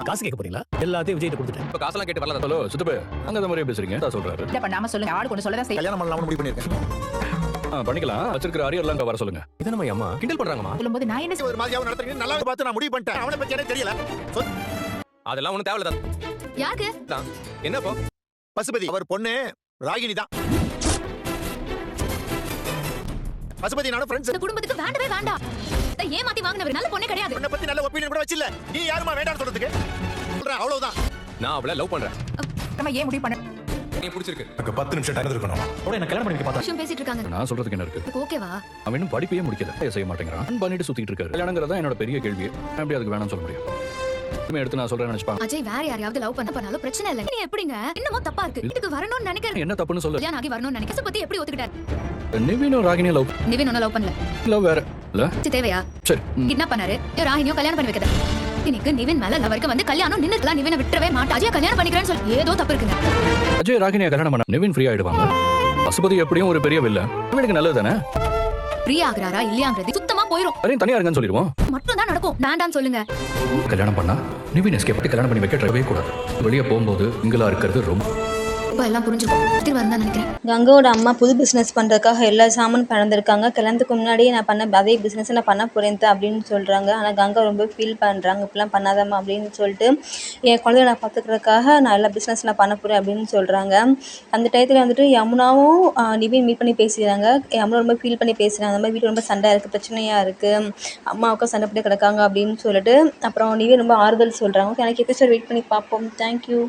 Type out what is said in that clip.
காசு கேட்க போறீங்களா? எல்லாத்தையும் விஜய்ட்ட கொடுத்துட்டேன். இப்ப காசெல்லாம் கேட்டு வரல. ஹலோ சித்தப்பே, அங்க அந்த மாதிரியே பேசுறீங்க. தான் சொல்றாரு. இல்ல பண்ணாம சொல்லுங்க. ஆளு கொண்டு சொல்லதான் செய்ய. கல்யாணம் பண்ணலாம்னு முடிவு பண்ணிருக்கேன். பண்ணிக்கலாம். வச்சிருக்கிற அரியர்லாம் அங்க வர சொல்லுங்க. இத நம்ம அம்மா கிண்டல் பண்றாங்கம்மா. சொல்லும்போது நான் என்ன ஒரு மாதிரியாவும் நடத்துறீங்க. நல்லா பார்த்து நான் முடிவு பண்ணிட்டேன். அவனை பத்தி எனக்கு தெரியல. அதெல்லாம் ஒண்ணும் தேவையில்ல. யாருக்கு? என்னப்போ? பசுபதி அவர் பொண்ணு ராகினி தான். பசுபதி நானும் ஃப்ரெண்ட்ஸ். இந்த குடும்பத்துக்கு வேண்டவே வேண்டாம். ஏமாத்தி வாங்குனவர் நல்ல பொண்ணே கிடையாது. உன்னை பத்தி நல்ல ஒப்பீனியன் கூட வச்சில்ல. நீ யாருமா வேண்டாம்னு சொல்றதுக்கு? சொல்றேன் அவ்வளவுதான். நான் அவளை லவ் பண்றேன். நம்ம ஏன் முடிவு பண்ண? நீ பிடிச்சிருக்கு. எனக்கு 10 நிமிஷம் டைம் இருக்கணும். அவளை என்ன கல்யாணம் பண்ணிக்க பார்த்தா. விஷயம் பேசிட்டு இருக்காங்க. நான் சொல்றதுக்கு என்ன இருக்கு? உங்களுக்கு ஓகேவா? அவன் இன்னும் படிப்பையே முடிக்கல. செய்ய மாட்டேங்கிறான். பண்ணிட்டு சுத்திட்டு இருக்காரு. கல்யாணங்கிறதா என்னோட பெரிய கேள்வி. எப்படி அதுக்கு வேணாம்னு சொல்ல முடியும்? எடுத்து நான் சொல்றேன் நினைச்சுப்பாங்க. அஜய் வேற யாரையாவது லவ் பண்ணாலும் பிரச்சனை இல்ல. நீ எப்படிங்க? என்னமோ தப்பா இருக்கு. வீட்டுக்கு வரணும்னு நினைக்கிறேன். என்ன தப்புன்னு சொல்லு. கல்யாணம் ஆகி வரணும்னு நினைக்கிறேன். பத்தி எப்படி ஒத்துக்கிட்டாரு? நிவினும் ராகினியும் லவ். நிவின் ஒன்னும் லவ் பண்ணல. லவ் வேற இல்ல. தேவையா? சரி. கிட்னாப் பண்ணாரு. ராகினியும் கல்யாணம் பண்ணி வைக்கதா? இன்னைக்கு நிவின் மேல லவருக்கு வந்து கல்யாணம் நின்னுக்கலாம். நிவினை விட்டுறவே மாட்டா. அஜய் கல்யாணம் பண்ணிக்கிறேன்னு சொல்லி ஏதோ தப்பு இருக்குங்க. அஜய் ராகினியை கல்யாணம் பண்ணா நிவின் ஃப்ரீ ஆயிடுவாங்க. பசுபதி எப்படியும் ஒரு பெரிய வில்ல. நிவினுக்கு நல்லது தானே? ஃப்ரீ ஆகுறாரா இல்லையாங்கிறது சுத்தமா போயிரும். அதையும் தனியா இருங்கன்னு சொல்லிடுவோம். மட்டும் தான் நடக்கும். வேண்டான்னு சொல்லுங்க. கல்யாணம் பண்ணா நிவின் எஸ்கேப் பண்ணி கல்யாணம் பண்ணி வைக்க ட்ரைவே கூடாது. வெளியே போகும்போது இங்கலா இருக்கிறது ரொம்ப இப்ப எல்லாம் புரிஞ்சுக்கும். திரும்ப வந்தா நினைக்கிறேன். கங்காவோட அம்மா புது பிஸ்னஸ் பண்ணுறதுக்காக எல்லா சாமான் பிறந்திருக்காங்க. கல்யாணத்துக்கு முன்னாடியே நான் பண்ண அதே பிஸ்னஸ் நான் பண்ண போகிறேன் அப்படின்னு சொல்கிறாங்க. ஆனால் கங்கா ரொம்ப ஃபீல் பண்ணுறாங்க. இப்படிலாம் பண்ணாதம்மா அப்படின்னு சொல்லிட்டு என் குழந்தைய நான் பார்த்துக்கிறதுக்காக நான் எல்லா பிஸ்னஸ் நான் பண்ண போகிறேன் அப்படின்னு சொல்கிறாங்க. அந்த டயத்தில் வந்துட்டு யமுனாவும் நிவின் மீட் பண்ணி பேசிக்கிறாங்க. யமுனா ரொம்ப ஃபீல் பண்ணி பேசுகிறாங்க. அந்த மாதிரி வீட்டு ரொம்ப சண்டை இருக்குது, பிரச்சனையாக இருக்குது, அம்மாவுக்கும் சண்டை போட்டு கிடக்காங்க அப்படின்னு சொல்லிட்டு அப்புறம் நிவின் ரொம்ப ஆறுதல் சொல்கிறாங்க. எனக்கு எதாச்சும் வெயிட் பண்ணி பார்ப்போம். தேங்க்யூ.